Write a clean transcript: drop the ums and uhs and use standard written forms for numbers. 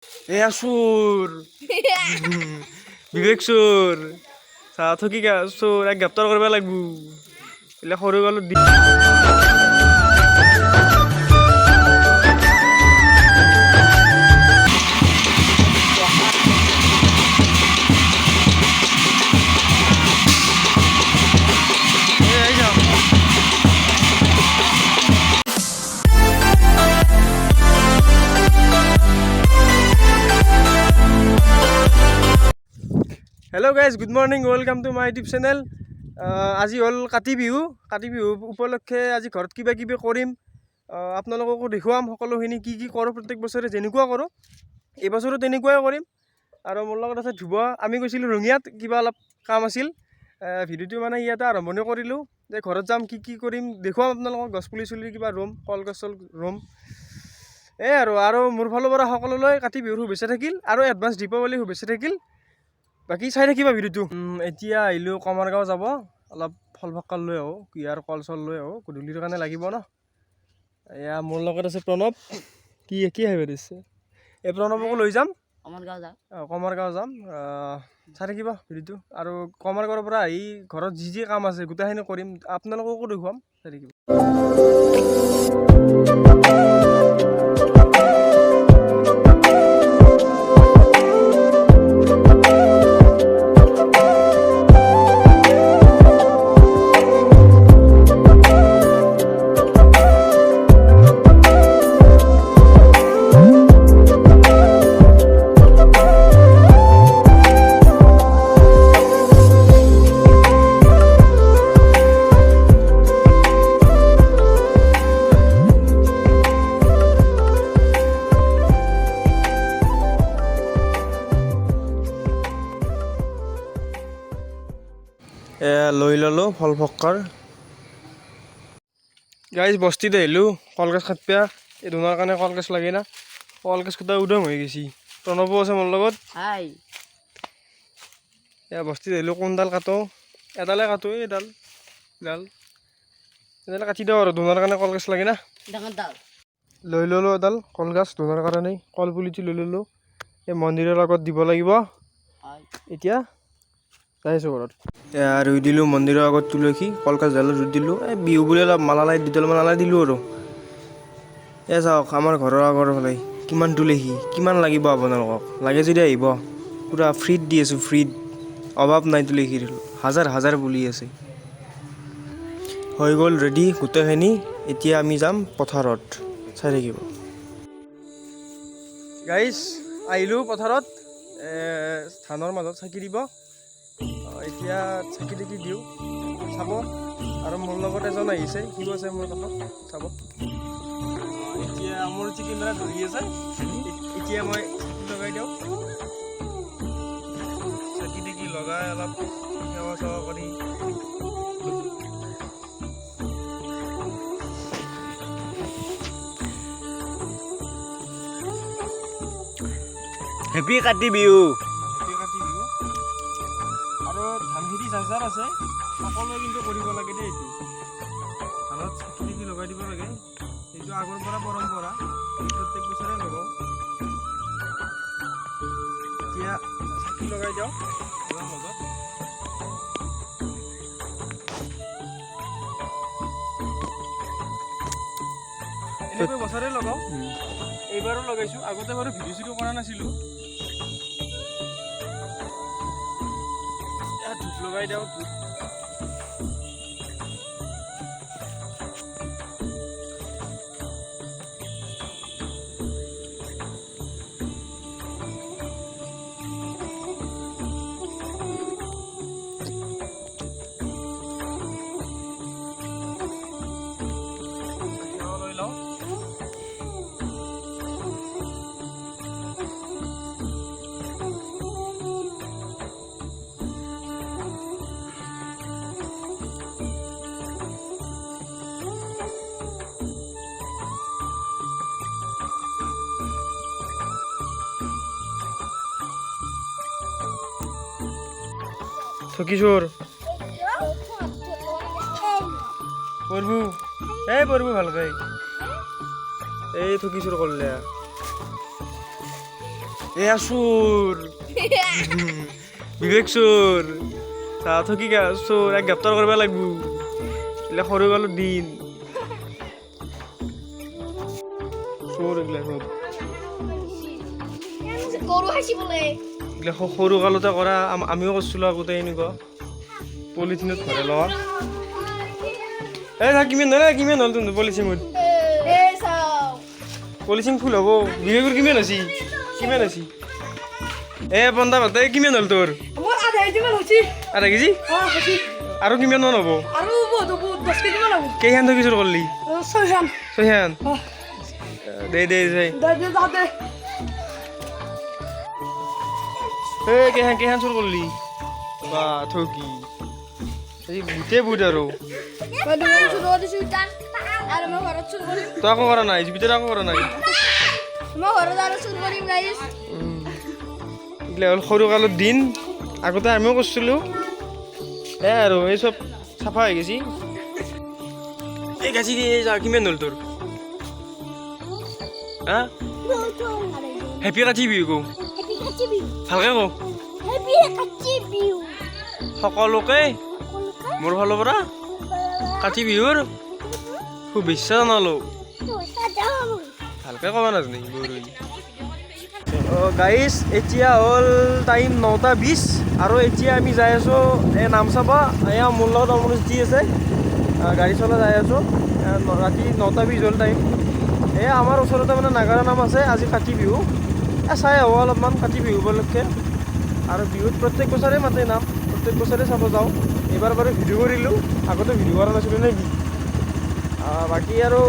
এয়া চোৰ বিবেক চোৰ থকি চোৰ এক গ্ৰেপ্তাৰ কৰিব লাগিব এইবিলাক সৰু কালত hello guys good morning welcome to my YouTube channel आज हल काति बिहु उपलक्षे आज घर क्या कि आपलोक देखुआम सकलोखिनि कि करो प्रत्येक बछरे जेनेकुवा करो एबछरो तेनेकुवाई करिम और मोर लगत आछे ध्रुव आमी गइसिलो रङियात किबा अलप काम आछिल भिडिओ माने इयाते आरम्भणि करिलो जे घरत जाम कि करिम देखुआम आपलोक गछ पुलि चुलि किबा रोम कलगछ रोम और मोर फाলৰ পৰা সকলোলৈ কাতি বিহুৰ শুভেচ্ছা থাকিল और एडभान्स दीपावली शुभेच्छा থাকিল बाकी चाই থাকিবা ভিডিওটো এতিয়া আহিলো কমাৰগাঁও যাব অলপ ফল ফক্কাল লৈ আহো কুঁহিয়াৰ কল চল লৈ আহো গধূলিৰ কাৰণে লাগিব ন এয়া মোৰ লগত আছে প্ৰণৱ কি কি আহিব দিছে এই প্ৰণৱকো লৈ যাম কমাৰগাঁও যাম চাই থাকিবা ভিডিওটো আৰু কমাৰগাঁৱৰ পৰা আহি ঘৰত যি যি কাম আছে গোটেইখিনি কৰিম আপোনালোককো দেখুৱাম চাই থাকিব লৈ ললো ফল ফক্কাৰ গাইজ বস্তিত আহিলোঁ কলগছ কাটপা এই ধুনাৰ কাৰণে কলগছ লাগে না কলগছ কটা উদং হৈ গৈছে প্ৰণৱো আছে মোৰ লগত এয়া বস্তিত আহিলোঁ কোনডাল কাটো এডালে কাটো এডাল কাটি দিওঁ আৰু ধুনাৰ কাৰণে কলগছ লাগে না লৈ ললোঁ এডাল কলগছ ধুনাৰ কাৰণে কলপুলিটো লৈ ললোঁ এই মন্দিৰৰ আগত দিব লাগিব এতিয়া যাইছো ঘৰত ৰুই দিলোঁ মন্দিৰৰ আগত তুলসী কলগছডালত ৰুই দিলোঁ এই বিহু বুলি অলপ মালালাই দুডালমান আলাই দিলোঁ আৰু চাওক আমাৰ ঘৰৰ আগৰ ফালে কিমান তুলসী কিমান লাগিব আপোনালোকক লাগে যদি আহিব পূৰা ফ্ৰীত দি আছোঁ ফ্ৰীত অভাৱ নাই তুলসীৰ হাজাৰ হাজাৰ পুলি আছে হৈ গ'ল ৰেডি গোটেইখিনি এতিয়া আমি যাম পথাৰত চাই থাকিব গাইজ আহিলোঁ পথাৰত ধানৰ মাজত চাকি দিব এতিয়া চাকি তাকি দিওঁ চাব আৰু মোৰ লগত এজন আহিছে সিও আছে মোৰ কাষত চাব এতিয়া মোৰ কেমেৰা ধৰি আছে এতিয়া মই চাকি লগাই দিওঁ চাকি তাকি লগাই অলপ সেৱা চেৱা কৰি হেপী কাতি বিহু ধানখেতি যাৰ আছে সকলোৱে কিন্তু কৰিব লাগে দেই এইটো ধানত চাকি তাকি লগাই দিব লাগে এইটো আগৰ পৰা পৰম্পৰা প্ৰত্যেক বছৰে লগাওঁ এতিয়া চাকি লগাই দিওঁ ঘৰৰ মাজত এনেকৈ বছৰে লগাওঁ এইবাৰো লগাইছোঁ আগতে বাৰু ভিডিঅ' চিডিঅ' কৰা নাছিলোঁ ধূপ লগাই দিওঁ ধূপ লৈ লওঁ কিশোর পড়বু এই পড়বু ভালকে এই তো কিশোর করলে এয়া চোর বিবেক চোর তা থকি চোর এক গ্ৰেপ্তাৰ কৰিব লাগিব এইবিলাক সৰু কালৰ দিন চোৰ এইবিলাক এইবিলাক সৰু কালতে কৰা আমিও কৰিছিলোঁ আগতে এনেকুৱা পলিথিনত ভৰাই লোৱা এই কিমান হ'ল তুমি পলিথিনত পলিথিন ফুল হ'ব বিবেকৰ কিমান আছে এ পন্দা ভাত কিমান হ'ল তোৰ আধা কেজি আৰু কিমান মান হ'ব কেইখান থৈ চোৰ কৰিলি ছয়খান দে কেইখান চোৰ কৰিলি বা থকি গোটেই বুট আৰু তই আকৌ কৰা নাই ভিতৰত আকৌ কৰা নাই এইবিলাক হ'ল সৰু কালৰ দিন আগতে আমিও কৰিছিলোঁ আৰু এই চব চাফা হৈ গৈছি এই গাছি যা কিমান হ'ল তোৰ হা হেপী কাতি বিহু কওঁ ভালকে কওঁ সকলোকে মোৰ ফালৰ পৰা কাতি বিহুৰ শুভেচ্ছা জনালোঁ ভালকে ক'ব নাজানে গাইজ এতিয়া হ'ল টাইম 9:20 আৰু এতিয়া আমি যাই আছোঁ এই নামচাপা এয়া মোৰ লগত অলমষ্ট দি আছে গাড়ী চলাই যাই আছোঁ ৰাতি 9:20 হ'ল টাইম এয়া আমাৰ ওচৰতে মানে নাগাৰা নাম আছে আজি কাতি বিহু চাই আহোঁ অলপমান কাতি বিহু উপলক্ষে আৰু বিহুত প্ৰত্যেক বছৰে মাতে নাম প্ৰত্যেক বছৰে চাব যাওঁ এইবাৰ বাৰু ভিডিঅ' কৰিলোঁ আগতে ভিডিঅ' কৰা নাছিলোঁ নে কি বাকী আৰু